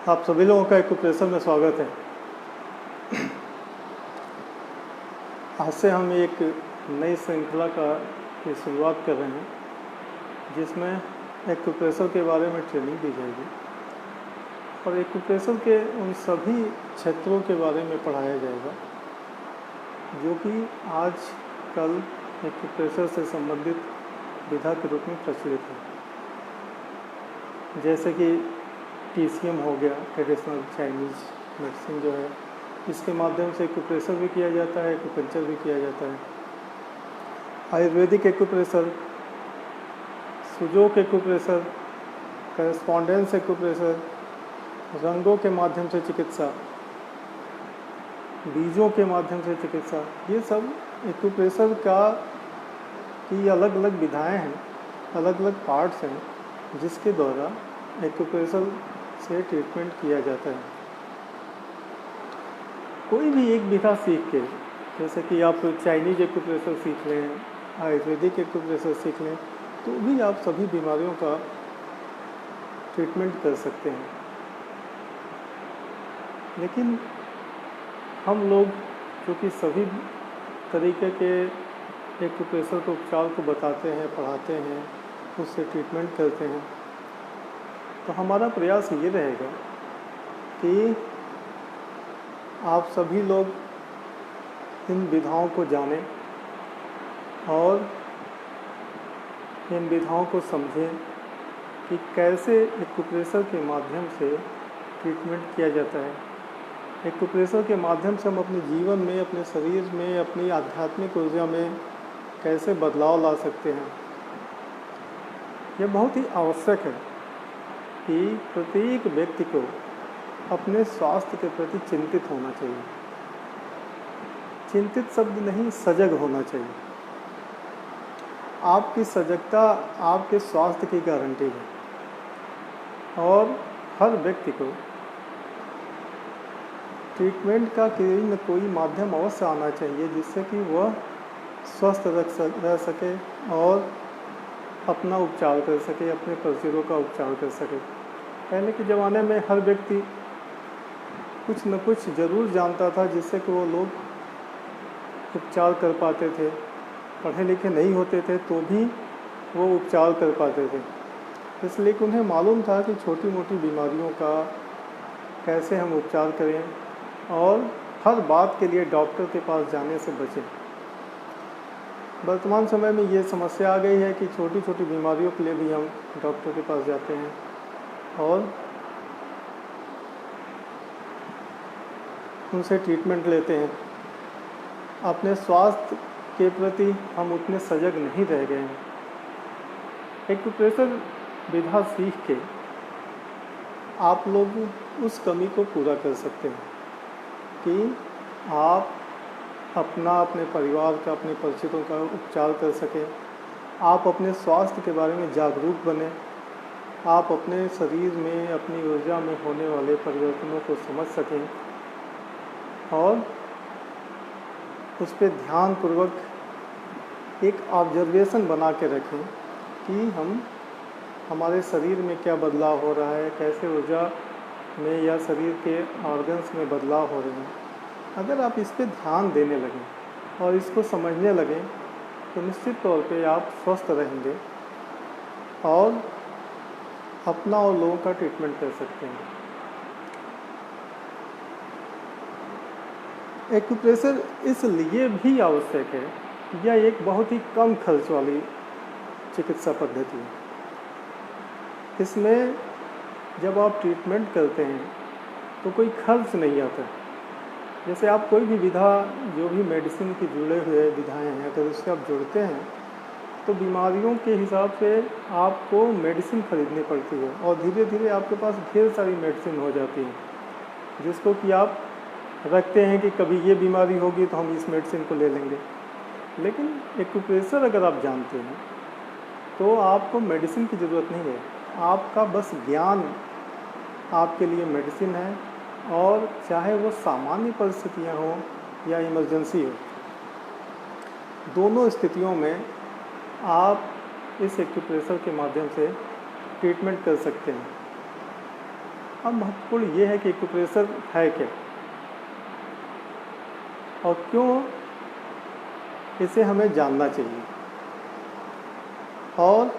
आप सभी लोगों का एक्यूप्रेशर में स्वागत है। आज से हम एक नई श्रृंखला की शुरुआत कर रहे हैं, जिसमें एक्यूप्रेशर के बारे में ट्रेनिंग दी जाएगी और एक्यूप्रेशर के उन सभी क्षेत्रों के बारे में पढ़ाया जाएगा जो कि आज कल एक्यूप्रेशर से संबंधित विधा के रूप में प्रचलित है, जैसे कि TCM हो गया, ट्रेडिशनल चाइनीज़ मेडिसिन जो है, इसके माध्यम से एक्यूप्रेशर भी किया जाता है, एक्यूपंक्चर भी किया जाता है। Ayurvedic acupressure, Sujok acupressure, correspondence acupressure, रंगों के माध्यम से चिकित्सा, बीजों के माध्यम से चिकित्सा, ये सब एक्यूप्रेशर की अलग अलग विधाएं हैं, अलग अलग पार्ट्स हैं, जिसके द्वारा एक्यूप्रेशर से ट्रीटमेंट किया जाता है। कोई भी एक विधा सीख के, जैसे कि आप चाइनीज एक्यूप्रेशर सीख लें, आयुर्वेदिक एक्यूप्रेशर सीख लें, तो भी आप सभी बीमारियों का ट्रीटमेंट कर सकते हैं। लेकिन हम लोग जो कि सभी तरीके के एक्यूप्रेशर के उपचार को बताते हैं, पढ़ाते हैं, उससे ट्रीटमेंट करते हैं, तो हमारा प्रयास ये रहेगा कि आप सभी लोग इन विधाओं को जानें और इन विधाओं को समझें कि कैसे एक्यूप्रेशर के माध्यम से ट्रीटमेंट किया जाता है। एक्यूप्रेशर के माध्यम से हम अपने जीवन में, अपने शरीर में, अपनी आध्यात्मिक ऊर्जा में कैसे बदलाव ला सकते हैं। यह बहुत ही आवश्यक है कि प्रत्येक व्यक्ति को अपने स्वास्थ्य के प्रति चिंतित होना चाहिए। चिंतित शब्द नहीं, सजग होना चाहिए। आपकी सजगता आपके स्वास्थ्य की गारंटी है और हर व्यक्ति को ट्रीटमेंट का कोई न कोई माध्यम अवश्य आना चाहिए, जिससे कि वह स्वस्थ रह सके और अपना उपचार कर सके, अपने परिचितों का उपचार कर सके। पहले के ज़माने में हर व्यक्ति कुछ न कुछ ज़रूर जानता था, जिससे कि वो लोग उपचार कर पाते थे। पढ़े लिखे नहीं होते थे तो भी वो उपचार कर पाते थे, इसलिए कि उन्हें मालूम था कि छोटी मोटी बीमारियों का कैसे हम उपचार करें और हर बात के लिए डॉक्टर के पास जाने से बचें। वर्तमान समय में ये समस्या आ गई है कि छोटी छोटी बीमारियों के लिए भी हम डॉक्टर के पास जाते हैं और उनसे ट्रीटमेंट लेते हैं। अपने स्वास्थ्य के प्रति हम उतने सजग नहीं रह गए हैं। एक्यूप्रेशर विधा सीख के आप लोग उस कमी को पूरा कर सकते हैं कि आप अपने परिवार का, अपने परिचितों का उपचार कर सकें। आप अपने स्वास्थ्य के बारे में जागरूक बने। आप अपने शरीर में, अपनी ऊर्जा में होने वाले परिवर्तनों को समझ सकें और उस पर ध्यानपूर्वक एक ऑब्जर्वेशन बना के रखें कि हमारे शरीर में क्या बदलाव हो रहा है, कैसे ऊर्जा में या शरीर के ऑर्गन्स में बदलाव हो रहे हैं। अगर आप इस पर ध्यान देने लगें और इसको समझने लगें तो निश्चित तौर पे आप स्वस्थ रहेंगे और अपना और लोगों का ट्रीटमेंट कर सकते हैं। एक्यूप्रेशर इसलिए भी आवश्यक है, यह एक बहुत ही कम खर्च वाली चिकित्सा पद्धति है। इसमें जब आप ट्रीटमेंट करते हैं तो कोई खर्च नहीं आता। जैसे आप कोई भी विधा, जो भी मेडिसिन की जुड़े हुए विधाएं हैं, अगर उससे आप जुड़ते हैं तो बीमारियों के हिसाब से आपको मेडिसिन खरीदनी पड़ती है और धीरे धीरे आपके पास ढेर सारी मेडिसिन हो जाती है, जिसको कि आप रखते हैं कि कभी ये बीमारी होगी तो हम इस मेडिसिन को ले लेंगे। लेकिन एक्यूप्रेशर अगर आप जानते हैं तो आपको मेडिसिन की ज़रूरत नहीं है। आपका बस ज्ञान आपके लिए मेडिसिन है, और चाहे वो सामान्य परिस्थितियाँ हों या इमरजेंसी हो, दोनों स्थितियों में आप इस एक्यूप्रेशर के माध्यम से ट्रीटमेंट कर सकते हैं। अब महत्वपूर्ण ये है कि एक्यूप्रेशर है क्या और क्यों इसे हमें जानना चाहिए और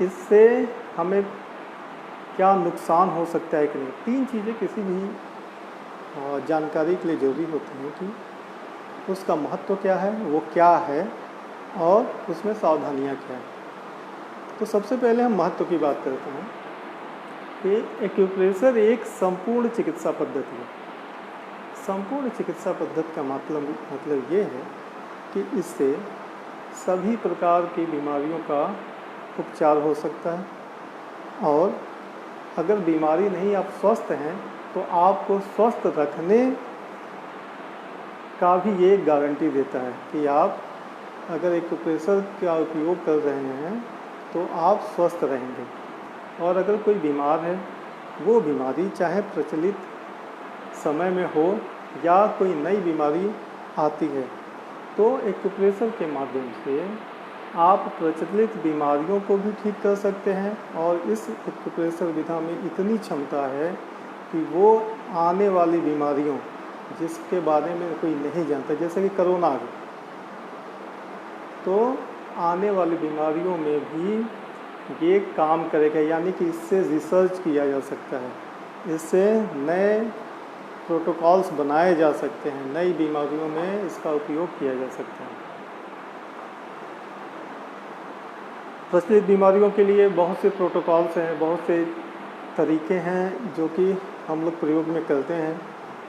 इससे हमें क्या नुकसान हो सकता है कि नहीं। 3 चीज़ें किसी भी जानकारी के लिए जरूरी होती हैं कि उसका महत्व क्या है, वो क्या है और उसमें सावधानियां क्या है। तो सबसे पहले हम महत्व की बात करते हैं कि एक्यूप्रेशर एक संपूर्ण चिकित्सा पद्धति है। संपूर्ण चिकित्सा पद्धति का मतलब ये है कि इससे सभी प्रकार की बीमारियों का उपचार हो सकता है और अगर बीमारी नहीं, आप स्वस्थ हैं, तो आपको स्वस्थ रखने का भी ये गारंटी देता है कि आप अगर एक्यूप्रेशर का उपयोग कर रहे हैं तो आप स्वस्थ रहेंगे। और अगर कोई बीमार है, वो बीमारी चाहे प्रचलित समय में हो या कोई नई बीमारी आती है, तो एक्यूप्रेशर के माध्यम से आप प्रचलित बीमारियों को भी ठीक कर सकते हैं। और इस एक्यूप्रेशर विधा में इतनी क्षमता है कि वो आने वाली बीमारियों जिसके बारे में कोई नहीं जानता, जैसे कि कोरोना आ गया, तो आने वाली बीमारियों में भी ये काम करेगा। यानी कि इससे रिसर्च किया जा सकता है, इससे नए प्रोटोकॉल्स बनाए जा सकते हैं, नई बीमारियों में इसका उपयोग किया जा सकता है। प्रचलित बीमारियों के लिए बहुत से प्रोटोकॉल्स हैं, बहुत से तरीके हैं जो कि हम लोग प्रयोग में करते हैं।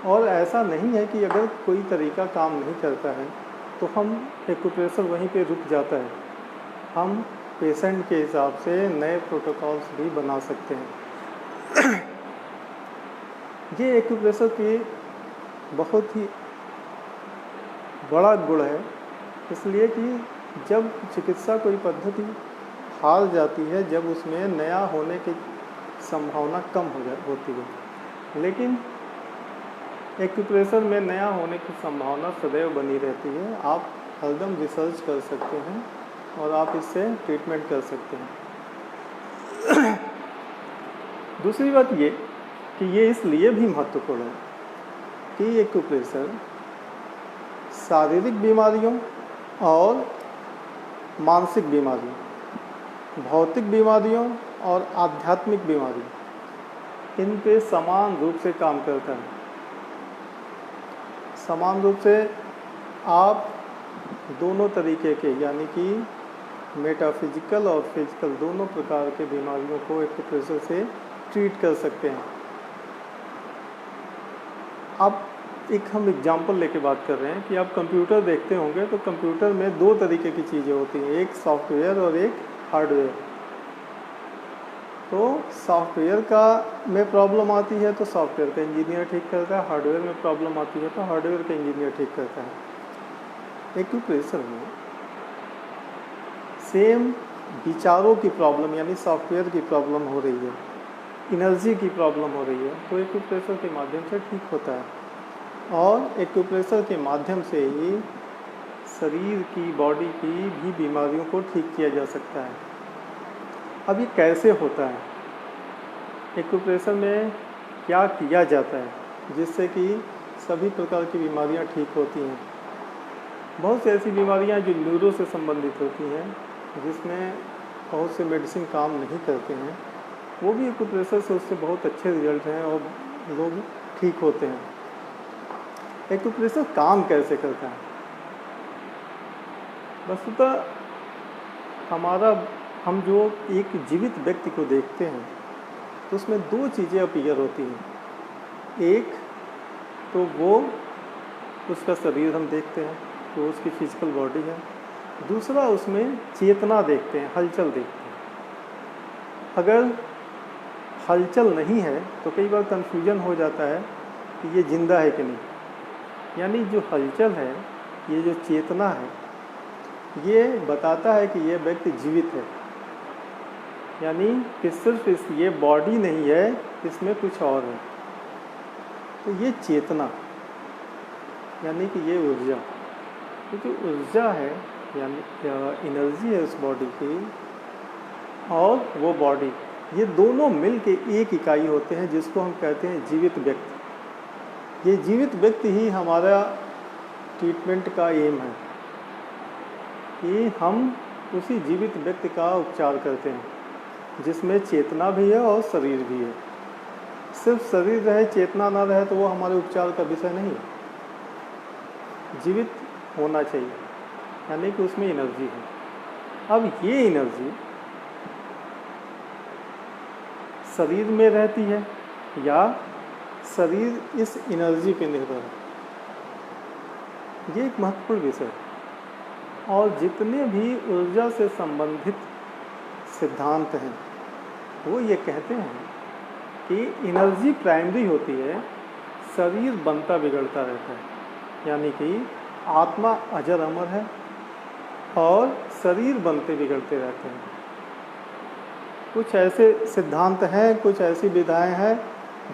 और ऐसा नहीं है कि अगर कोई तरीका काम नहीं करता है तो हम एक्यूप्रेशर वहीं पे रुक जाता है। हम पेशेंट के हिसाब से नए प्रोटोकॉल्स भी बना सकते हैं। ये एक्यूप्रेशर की बहुत ही बड़ा गुण है, इसलिए कि जब चिकित्सा कोई पद्धति हार जाती है, जब उसमें नया होने की संभावना कम होती है, लेकिन एक्यूप्रेशर में नया होने की संभावना सदैव बनी रहती है। आप हरदम रिसर्च कर सकते हैं और आप इससे ट्रीटमेंट कर सकते हैं। दूसरी बात ये कि ये इसलिए भी महत्वपूर्ण है कि एक्यूप्रेशर शारीरिक बीमारियों और मानसिक बीमारियों, भौतिक बीमारियों और आध्यात्मिक बीमारियों, इन पे समान रूप से काम करता है। समान रूप से आप दोनों तरीके के, यानी कि मेटाफिजिकल और फिजिकल, दोनों प्रकार के बीमारियों को एक्यूप्रेशर से ट्रीट कर सकते हैं। अब हम एग्जाम्पल लेके बात कर रहे हैं कि आप कंप्यूटर देखते होंगे, तो कंप्यूटर में 2 तरीके की चीज़ें होती हैं, एक सॉफ्टवेयर और एक हार्डवेयर। तो सॉफ्टवेयर का में प्रॉब्लम आती है तो सॉफ्टवेयर का इंजीनियर ठीक करता है, हार्डवेयर में प्रॉब्लम आती है तो हार्डवेयर का इंजीनियर ठीक करता है। एक्यूप्रेशर में सेम विचारों की प्रॉब्लम, यानी सॉफ्टवेयर की प्रॉब्लम हो रही है, एनर्जी की प्रॉब्लम हो रही है, तो एक्यूप्रेशर के माध्यम से ठीक होता है। और एक्यूप्रेशर के माध्यम से ही शरीर की, बॉडी की भी बीमारियों को ठीक किया जा सकता है। अब ये कैसे होता है, एक्यूप्रेशर में क्या किया जाता है जिससे कि सभी प्रकार की बीमारियां ठीक होती हैं। बहुत से ऐसी बीमारियां जो न्यूरो से संबंधित होती हैं, जिसमें बहुत से मेडिसिन काम नहीं करते हैं, वो भी एक्यूप्रेशर से उससे बहुत अच्छे रिजल्ट हैं और लोग ठीक होते हैं। एक्यूप्रेशर काम कैसे करता है? वस्तुतः हम जो एक जीवित व्यक्ति को देखते हैं तो उसमें 2 चीज़ें अपीयर होती हैं। एक तो वो उसका शरीर हम देखते हैं, तो उसकी फिजिकल बॉडी है। दूसरा उसमें चेतना देखते हैं, हलचल देखते हैं। अगर हलचल नहीं है तो कई बार कन्फ्यूजन हो जाता है कि ये जिंदा है कि नहीं। यानी जो हलचल है, ये जो चेतना है, ये बताता है कि ये व्यक्ति जीवित है। यानी कि सिर्फ ये बॉडी नहीं है, इसमें कुछ और है। तो ये चेतना, यानी कि ये ऊर्जा, तो जो ऊर्जा है यानी एनर्जी है उस बॉडी की, और वो बॉडी ये दोनों मिल के एक इकाई होते हैं जिसको हम कहते हैं जीवित व्यक्ति। ये जीवित व्यक्ति ही हमारा ट्रीटमेंट का एम है कि हम उसी जीवित व्यक्ति का उपचार करते हैं जिसमें चेतना भी है और शरीर भी है। सिर्फ शरीर रहे चेतना ना रहे तो वो हमारे उपचार का विषय नहीं है। जीवित होना चाहिए, यानी कि उसमें एनर्जी है। अब ये एनर्जी शरीर में रहती है या शरीर इस एनर्जी पे निर्भर है, ये एक महत्वपूर्ण विषय है। और जितने भी ऊर्जा से संबंधित सिद्धांत हैं वो ये कहते हैं कि एनर्जी प्राइमरी होती है, शरीर बनता बिगड़ता रहता है, यानी कि आत्मा अजर अमर है और शरीर बनते बिगड़ते रहते हैं। कुछ ऐसे सिद्धांत हैं, कुछ ऐसी विधाएं हैं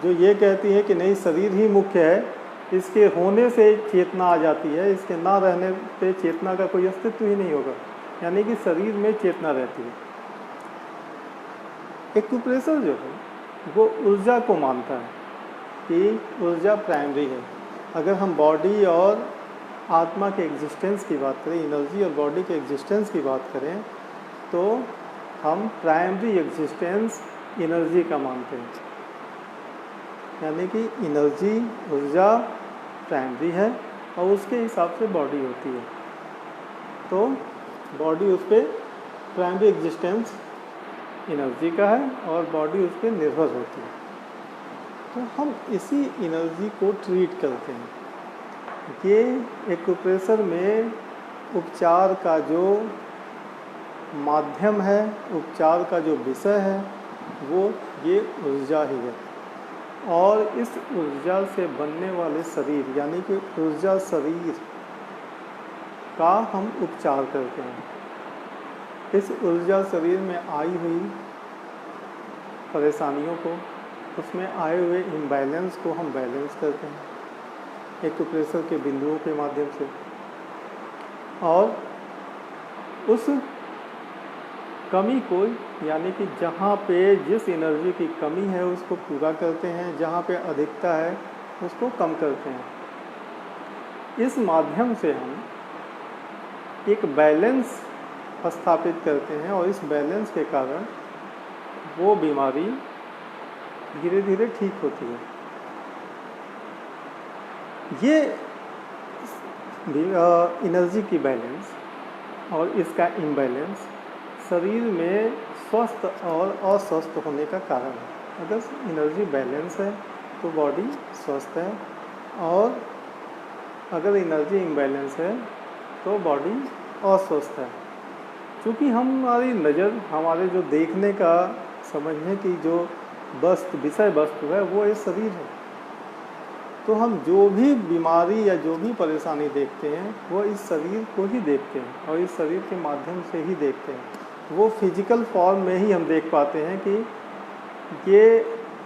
जो ये कहती है कि नहीं, शरीर ही मुख्य है, इसके होने से चेतना आ जाती है, इसके ना रहने पे चेतना का कोई अस्तित्व ही नहीं होगा, यानी कि शरीर में चेतना रहती है। एक्यूप्रेशर जो है वो ऊर्जा को मानता है कि ऊर्जा प्राइमरी है। अगर हम बॉडी और आत्मा के एग्जिस्टेंस की बात करें, एनर्जी और बॉडी के एग्जिस्टेंस की बात करें, तो हम प्राइमरी एग्जिस्टेंस एनर्जी का मानते हैं, यानी कि एनर्जी ऊर्जा प्राइमरी है और उसके हिसाब से बॉडी होती है। तो बॉडी उस पर प्राइमरी एग्जिस्टेंस एनर्जी का है और बॉडी उस पर निर्भर होती है। तो हम इसी एनर्जी को ट्रीट करते हैं। ये एक्यूप्रेशर में उपचार का जो माध्यम है, उपचार का जो विषय है, वो ये ऊर्जा ही है। और इस ऊर्जा से बनने वाले शरीर, यानी कि ऊर्जा शरीर का हम उपचार करते हैं। इस ऊर्जा शरीर में आई हुई परेशानियों को, उसमें आए हुए इम्बैलेंस को हम बैलेंस करते हैं एक्यूप्रेशर के बिंदुओं के माध्यम से, और उस कमी को, यानी कि जहाँ पे जिस एनर्जी की कमी है उसको पूरा करते हैं, जहाँ पे अधिकता है उसको कम करते हैं। इस माध्यम से हम एक बैलेंस स्थापित करते हैं और इस बैलेंस के कारण वो बीमारी धीरे धीरे ठीक होती है। ये एनर्जी की बैलेंस और इसका इम्बैलेंस शरीर में स्वस्थ और अस्वस्थ होने का कारण है। अगर एनर्जी बैलेंस है तो बॉडी स्वस्थ है, और अगर एनर्जी इम्बैलेंस है तो बॉडी अस्वस्थ है। क्योंकि हमारी नज़र, हमारे जो देखने का, समझने की जो विषय वस्तु है वो ये शरीर है। तो हम जो भी बीमारी या जो भी परेशानी देखते हैं वो इस शरीर को ही देखते हैं और इस शरीर के माध्यम से ही देखते हैं। वो फिजिकल फॉर्म में ही हम देख पाते हैं कि ये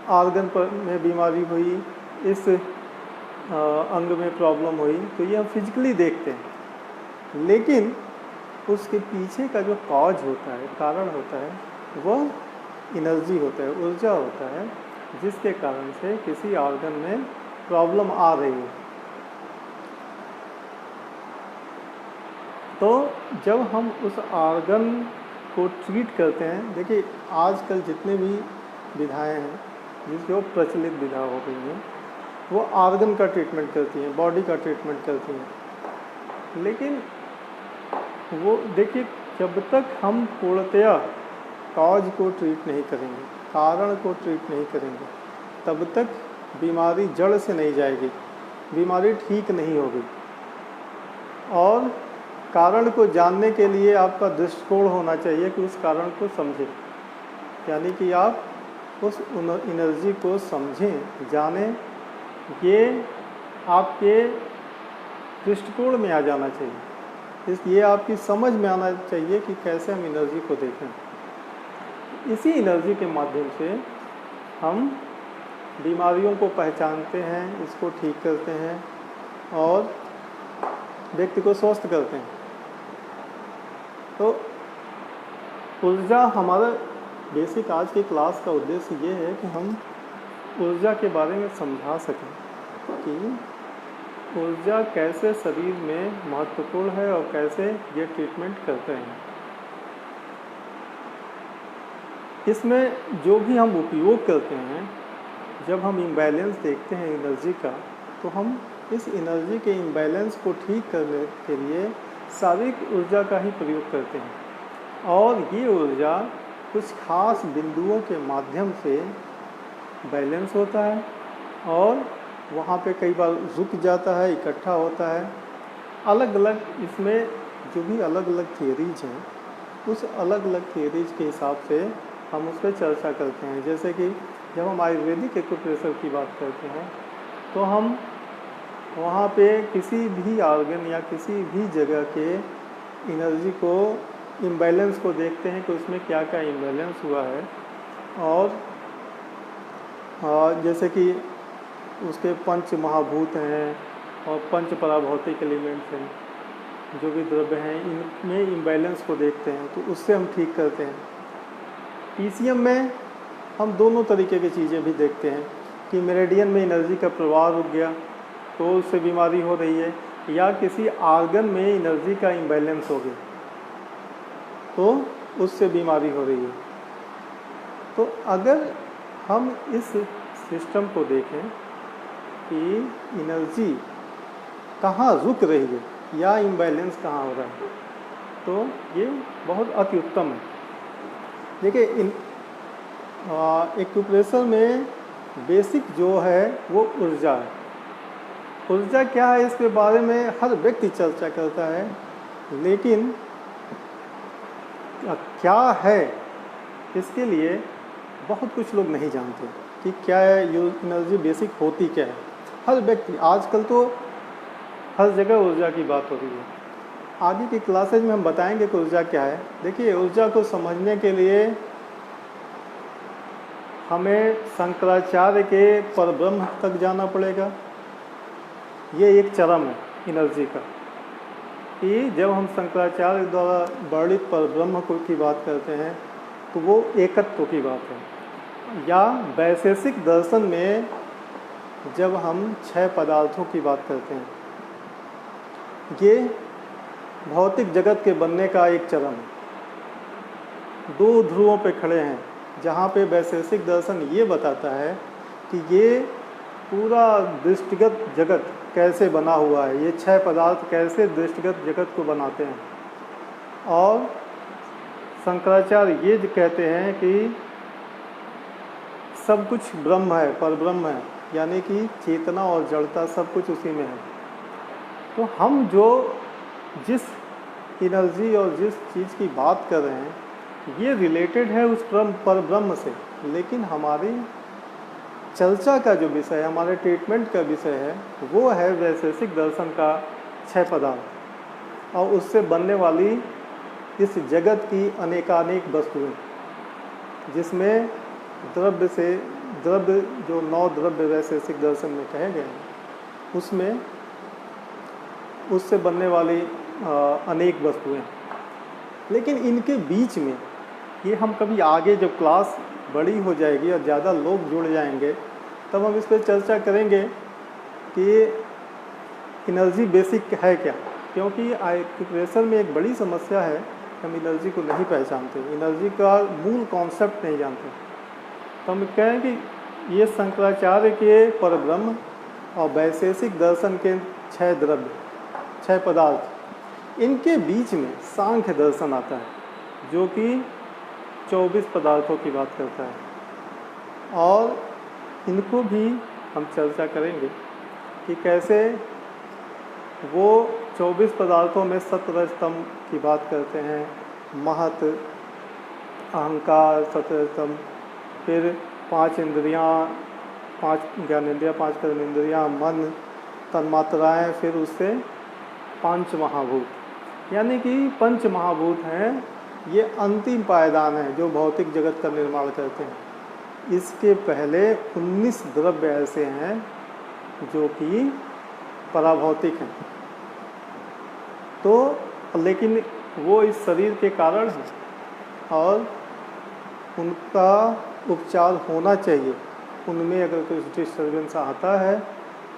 ऑर्गन पर में बीमारी हुई, इस अंग में प्रॉब्लम हुई, तो ये हम फिजिकली देखते हैं। लेकिन उसके पीछे का जो कॉज होता है, कारण होता है, वह एनर्जी होता है, ऊर्जा होता है, जिसके कारण से किसी ऑर्गन में प्रॉब्लम आ रही है। तो जब हम उस ऑर्गन को ट्रीट करते हैं, देखिए आजकल जितने भी विधाएं हैं जिसको प्रचलित विधा हो गई हैं, वो ऑर्गन का ट्रीटमेंट करती हैं, बॉडी का ट्रीटमेंट करती हैं। लेकिन वो देखिए, जब तक हम पूर्णतया कॉज को ट्रीट नहीं करेंगे, कारण को ट्रीट नहीं करेंगे, तब तक बीमारी जड़ से नहीं जाएगी, बीमारी ठीक नहीं होगी। और कारण को जानने के लिए आपका दृष्टिकोण होना चाहिए कि उस कारण को समझें, यानी कि आप उस एनर्जी को समझें, जानें। ये आपके दृष्टिकोण में आ जाना चाहिए, ये आपकी समझ में आना चाहिए कि कैसे हम एनर्जी को देखें। इसी एनर्जी के माध्यम से हम बीमारियों को पहचानते हैं, इसको ठीक करते हैं और व्यक्ति को स्वस्थ करते हैं। तो ऊर्जा हमारा बेसिक आज की क्लास का उद्देश्य ये है कि हम ऊर्जा के बारे में समझा सकें कि ऊर्जा कैसे शरीर में महत्वपूर्ण है और कैसे ये ट्रीटमेंट करते हैं। इसमें जो भी हम उपयोग करते हैं, जब हम इम्बैलेंस देखते हैं एनर्जी का, तो हम इस एनर्जी के इम्बैलेंस को ठीक करने के लिए शारीरिक ऊर्जा का ही प्रयोग करते हैं और ये ऊर्जा कुछ खास बिंदुओं के माध्यम से बैलेंस होता है और वहाँ पे कई बार रुक जाता है, इकट्ठा होता है। अलग अलग इसमें जो भी अलग अलग थियरीज हैं, उस अलग अलग थियरीज के हिसाब से हम उस पर चर्चा करते हैं। जैसे कि जब हम आयुर्वेदिक एक्यूप्रेशर की बात करते हैं तो हम वहाँ पे किसी भी ऑर्गन या किसी भी जगह के एनर्जी को इम्बैलेंस को देखते हैं कि उसमें क्या क्या इम्बैलेंस हुआ है और जैसे कि उसके पंच महाभूत हैं और पंच पराभौतिक एलिमेंट्स हैं, जो भी द्रव्य हैं, इनमें इम्बैलेंस को देखते हैं तो उससे हम ठीक करते हैं। पीसीएम में हम दोनों तरीके की चीज़ें भी देखते हैं कि मेरिडियन में एनर्जी का प्रवाह रुक गया तो उससे बीमारी हो रही है, या किसी ऑर्गन में एनर्जी का इम्बैलेंस हो गया तो उससे बीमारी हो रही है। तो अगर हम इस सिस्टम को देखें कि एनर्जी कहाँ रुक रही है या इम्बैलेंस कहाँ हो रहा है, तो ये बहुत अति उत्तम है। देखिए, एक्यूप्रेशर में बेसिक जो है वो ऊर्जा है। ऊर्जा क्या है इसके बारे में हर व्यक्ति चर्चा करता है, लेकिन क्या है इसके लिए बहुत कुछ लोग नहीं जानते कि क्या है एनर्जी बेसिक होती क्या है। हर व्यक्ति आजकल तो हर जगह ऊर्जा की बात हो रही है। आगे की क्लासेज में हम बताएंगे कि ऊर्जा क्या है। देखिए, ऊर्जा को समझने के लिए हमें शंकराचार्य के परब्रह्म तक जाना पड़ेगा। ये एक चरम है एनर्जी का कि जब हम शंकराचार्य द्वारा वर्णित परब्रह्म की बात करते हैं तो वो एकत्व की बात है। या वैशेषिक दर्शन में जब हम 6 पदार्थों की बात करते हैं, ये भौतिक जगत के बनने का एक चरम है। 2 ध्रुवों पे खड़े हैं जहाँ पे वैशेषिक दर्शन ये बताता है कि ये पूरा दृष्टिगत जगत कैसे बना हुआ है, ये 6 पदार्थ कैसे दृष्टिगत जगत को बनाते हैं। और शंकराचार्य ये कहते हैं कि सब कुछ ब्रह्म है, परब्रह्म है, यानी कि चेतना और जड़ता सब कुछ उसी में है। तो हम जो जिस एनर्जी और जिस चीज़ की बात कर रहे हैं ये रिलेटेड है उस परब्रह्म से, लेकिन हमारी चर्चा का जो विषय है, हमारे ट्रीटमेंट का विषय है, वो है वैशेषिक दर्शन का 6 पदार्थ और उससे बनने वाली इस जगत की अनेकानेक वस्तुएं, जिसमें द्रव्य जो 9 द्रव्य वैशेषिक दर्शन में कहे गए हैं, उसमें उससे बनने वाली अनेक वस्तुएं। लेकिन इनके बीच में ये हम कभी आगे जब क्लास बड़ी हो जाएगी और ज़्यादा लोग जुड़ जाएंगे तब हम इस पर चर्चा करेंगे कि एनर्जी बेसिक है क्या। क्योंकि एक्यूप्रेशर में एक बड़ी समस्या है, हम एनर्जी को नहीं पहचानते, एनर्जी का मूल कॉन्सेप्ट नहीं जानते। तो हम कहें कि ये शंकराचार्य के परब्रह्म और वैशेषिक दर्शन के 6 द्रव्य, 6 पदार्थ, इनके बीच में सांख्य दर्शन आता है जो कि 24 पदार्थों की बात करता है। और इनको भी हम चर्चा करेंगे कि कैसे वो 24 पदार्थों में 17 स्तंभ की बात करते हैं, महत, अहंकार 17 स्तंभ, फिर 5 इंद्रियां, 5 ज्ञानेंद्रियां, 5 कर्मेंद्रियां, मन, तन्मात्राएँ, फिर उससे 5 महाभूत, यानी कि 5 महाभूत हैं। ये अंतिम पायदान है जो भौतिक जगत का निर्माण करते हैं। इसके पहले 19 द्रव्य ऐसे हैं जो कि पराभौतिक हैं, तो लेकिन वो इस शरीर के कारण हैं और उनका उपचार होना चाहिए। उनमें अगर कोई डिस्टर्बेंस आता है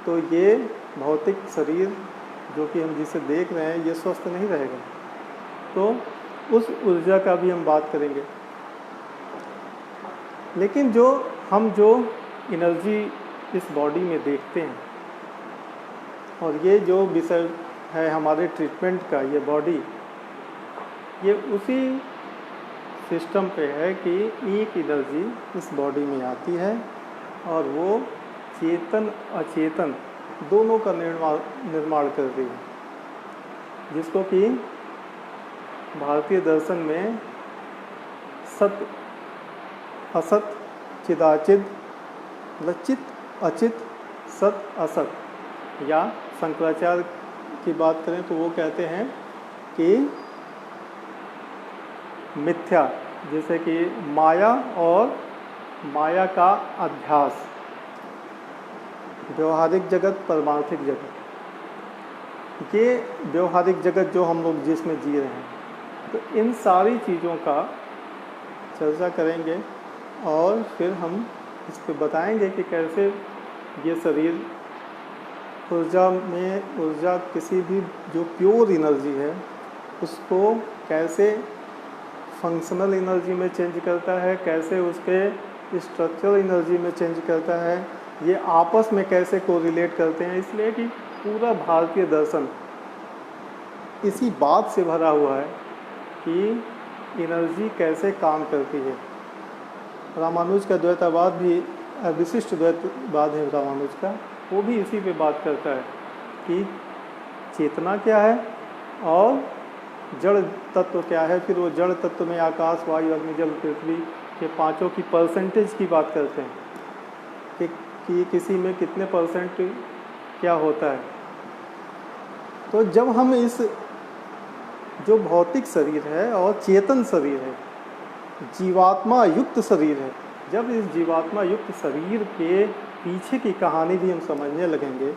तो ये भौतिक शरीर जो कि हम जिसे देख रहे हैं ये स्वस्थ नहीं रहेगा। तो उस ऊर्जा का भी हम बात करेंगे। लेकिन जो एनर्जी इस बॉडी में देखते हैं, और ये जो विषय है हमारे ट्रीटमेंट का, ये बॉडी, ये उसी सिस्टम पे है कि एक एनर्जी इस बॉडी में आती है और वो चेतन अचेतन दोनों का निर्माण करती है, जिसको कि भारतीय दर्शन में सत असत चिदाचिद, चित अचित सत असत, या शंकराचार्य की बात करें तो वो कहते हैं कि मिथ्या, जैसे कि माया और माया का अध्यास, व्यवहारिक जगत, परमार्थिक जगत, ये व्यवहारिक जगत जो हम लोग जिसमें जी रहे हैं, तो इन सारी चीज़ों का चर्चा करेंगे और फिर हम इस पर बताएंगे कि कैसे ये शरीर ऊर्जा किसी भी जो प्योर एनर्जी है उसको कैसे फंक्शनल एनर्जी में चेंज करता है, कैसे उसके स्ट्रक्चरल एनर्जी में चेंज करता है, ये आपस में कैसे कोरिलेट करते हैं। इसलिए कि पूरा भारतीय दर्शन इसी बात से भरा हुआ है कि एनर्जी कैसे काम करती है। रामानुज का द्वैतवाद भी विशिष्ट द्वैतवाद है रामानुज का, वो भी इसी पे बात करता है कि चेतना क्या है और जड़ तत्व क्या है। फिर वो जड़ तत्व में आकाश, वायु, अग्नि, जल, पृथ्वी के पांचों की परसेंटेज की बात करते हैं कि किसी में कितने परसेंट क्या होता है। तो जब हम इस जो भौतिक शरीर है और चेतन शरीर है, जीवात्मा युक्त शरीर है, जब इस जीवात्मा युक्त शरीर के पीछे की कहानी भी हम समझने लगेंगे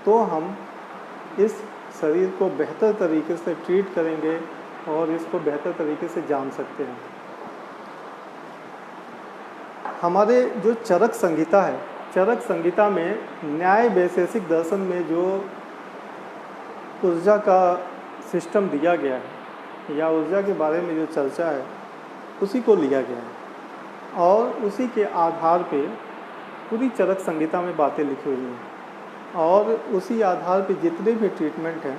तो हम इस शरीर को बेहतर तरीके से ट्रीट करेंगे और इसको बेहतर तरीके से जान सकते हैं। हमारे जो चरक संहिता है, चरक संहिता में न्याय वैशेषिक दर्शन में जो ऊर्जा का सिस्टम दिया गया है या ऊर्जा के बारे में जो चर्चा है उसी को लिया गया है और उसी के आधार पे पूरी चरक संहिता में बातें लिखी हुई हैं और उसी आधार पे जितने भी ट्रीटमेंट हैं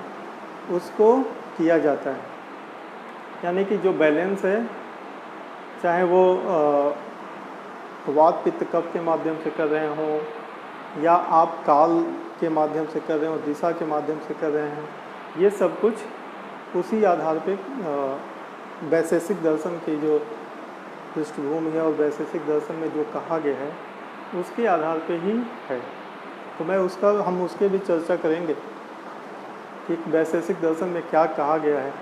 उसको किया जाता है। यानी कि जो बैलेंस है, चाहे वो वात पित्त कफ के माध्यम से कर रहे हों या आप काल के माध्यम से कर रहे हो, दिशा के माध्यम से कर रहे हैं, ये सब कुछ उसी आधार पे वैशेषिक दर्शन की जो पृष्ठभूमि है और वैशेषिक दर्शन में जो कहा गया है उसके आधार पे ही है। तो हम उसके भी चर्चा करेंगे कि वैशेषिक दर्शन में क्या कहा गया है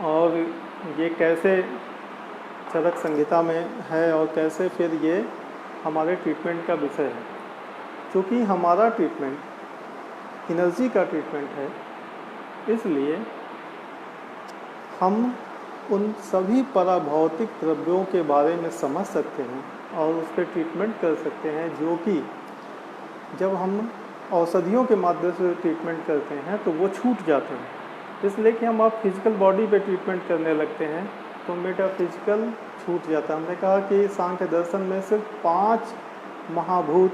और ये कैसे चरक संहिता में है और कैसे फिर ये हमारे ट्रीटमेंट का विषय है। क्योंकि हमारा ट्रीटमेंट एनर्जी का ट्रीटमेंट है, इसलिए हम उन सभी पराभौतिक द्रव्यों के बारे में समझ सकते हैं और उस पर ट्रीटमेंट कर सकते हैं, जो कि जब हम औषधियों के माध्यम से ट्रीटमेंट करते हैं तो वो छूट जाते हैं। इसलिए कि हम आप फिजिकल बॉडी पे ट्रीटमेंट करने लगते हैं तो मेटाफिजिकल छूट जाता है। हमने कहा कि सांख्य दर्शन में सिर्फ 5 महाभूत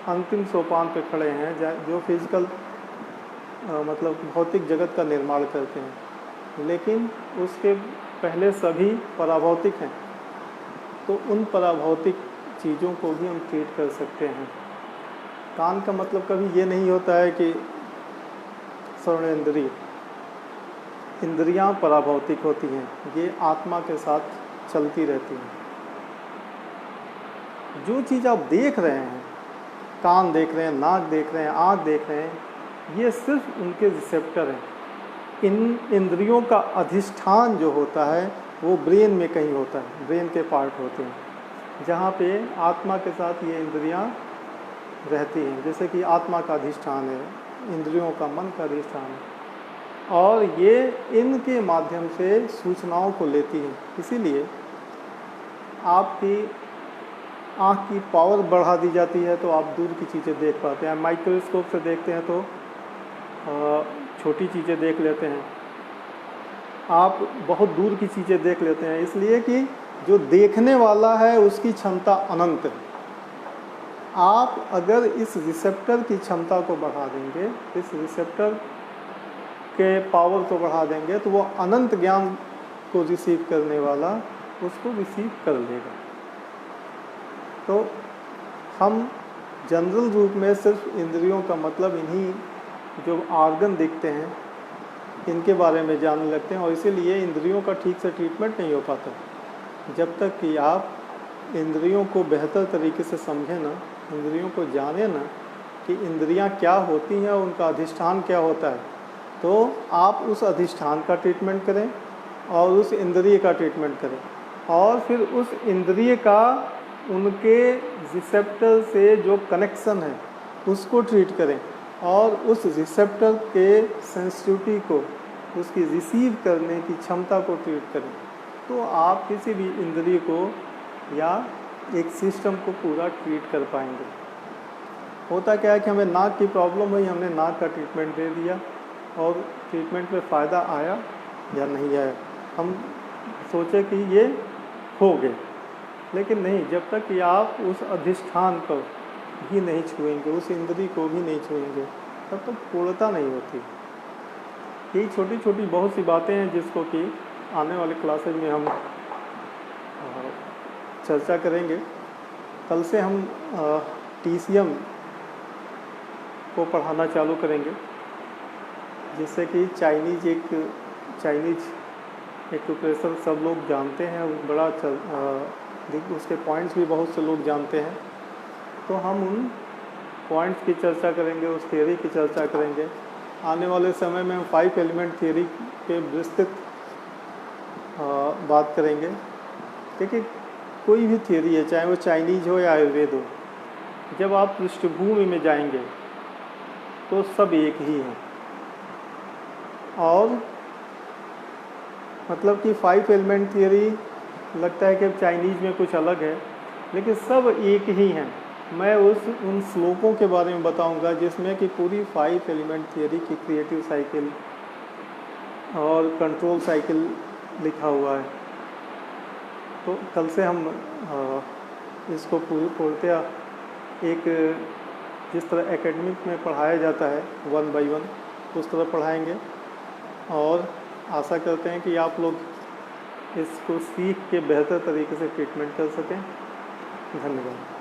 अंतिम सोपान पे खड़े हैं जो फिजिकल मतलब भौतिक जगत का निर्माण करते हैं, लेकिन उसके पहले सभी पराभौतिक हैं। तो उन पराभौतिक चीज़ों को भी हम ट्रीट कर सकते हैं। कान का मतलब कभी ये नहीं होता है कि श्रवणेंद्रिय, इंद्रियां पराभौतिक होती हैं, ये आत्मा के साथ चलती रहती हैं। जो चीज़ आप देख रहे हैं, कान देख रहे हैं, नाक देख रहे हैं, आँख देख रहे हैं, ये सिर्फ उनके रिसेप्टर हैं। इन इंद्रियों का अधिष्ठान जो होता है वो ब्रेन में कहीं होता है, ब्रेन के पार्ट होते हैं, जहाँ पे आत्मा के साथ ये इंद्रियाँ रहती हैं। जैसे कि आत्मा का अधिष्ठान है, इंद्रियों का मन का अधिष्ठान है, और ये इनके माध्यम से सूचनाओं को लेती हैं। इसीलिए आपकी आँख की पावर बढ़ा दी जाती है तो आप दूर की चीज़ें देख पाते हैं। माइक्रोस्कोप से देखते हैं तो छोटी चीज़ें देख लेते हैं, आप बहुत दूर की चीज़ें देख लेते हैं, इसलिए कि जो देखने वाला है उसकी क्षमता अनंत है। आप अगर इस रिसेप्टर की क्षमता को बढ़ा देंगे, इस रिसेप्टर के पावर को बढ़ा देंगे, तो वो अनंत ज्ञान को रिसीव करने वाला उसको रिसीव कर लेगा। तो हम जनरल रूप में सिर्फ इंद्रियों का मतलब इन्हीं जो ऑर्गन दिखते हैं इनके बारे में जानने लगते हैं, और इसीलिए इंद्रियों का ठीक से ट्रीटमेंट नहीं हो पाता जब तक कि आप इंद्रियों को बेहतर तरीके से समझें ना, इंद्रियों को जाने ना कि इंद्रियां क्या होती हैं, उनका अधिष्ठान क्या होता है, तो आप उस अधिष्ठान का ट्रीटमेंट करें और उस इंद्रिय का ट्रीटमेंट करें, और फिर उस इंद्रिय का उनके रिसेप्टर से जो कनेक्शन है उसको ट्रीट करें, और उस रिसेप्टर के सेंसिटिविटी को, उसकी रिसीव करने की क्षमता को ट्रीट करें, तो आप किसी भी इंद्रिय को या एक सिस्टम को पूरा ट्रीट कर पाएंगे। होता क्या है कि हमें नाक की प्रॉब्लम हुई, हमने नाक का ट्रीटमेंट दे दिया और ट्रीटमेंट में फ़ायदा आया या नहीं आया, हम सोचे कि ये हो गए, लेकिन नहीं, जब तक कि आप उस अधिष्ठान पर भी नहीं छुएंगे, उस इंद्रिय को भी नहीं छुएंगे, तब तक पूर्णता नहीं होती। यही छोटी छोटी बहुत सी बातें हैं जिसको कि आने वाले क्लासेज में हम चर्चा करेंगे। कल से हम TCM को पढ़ाना चालू करेंगे, जिससे कि चाइनीज एक्यूप्रेशर सब लोग जानते हैं, बड़ा उसके पॉइंट्स भी बहुत से लोग जानते हैं, तो हम उन पॉइंट्स की चर्चा करेंगे, उस थियरी की चर्चा करेंगे। आने वाले समय में हम 5 एलिमेंट थियरी के विस्तृत बात करेंगे। देखिए, कोई भी थियरी है, चाहे वो चाइनीज हो या आयुर्वेद हो, जब आप पृष्ठभूमि में जाएंगे तो सब एक ही हैं, और मतलब कि 5 एलिमेंट थियरी लगता है कि चाइनीज में कुछ अलग है, लेकिन सब एक ही हैं। मैं उन श्लोकों के बारे में बताऊंगा जिसमें कि पूरी 5 एलिमेंट थियरी की क्रिएटिव साइकिल और कंट्रोल साइकिल लिखा हुआ है। तो कल से हम इसको पूर्णतया एक जिस तरह एकेडमिक में पढ़ाया जाता है 1 by 1 उस तरह पढ़ाएंगे, और आशा करते हैं कि आप लोग इसको सीख के बेहतर तरीके से ट्रीटमेंट कर सकें। धन्यवाद।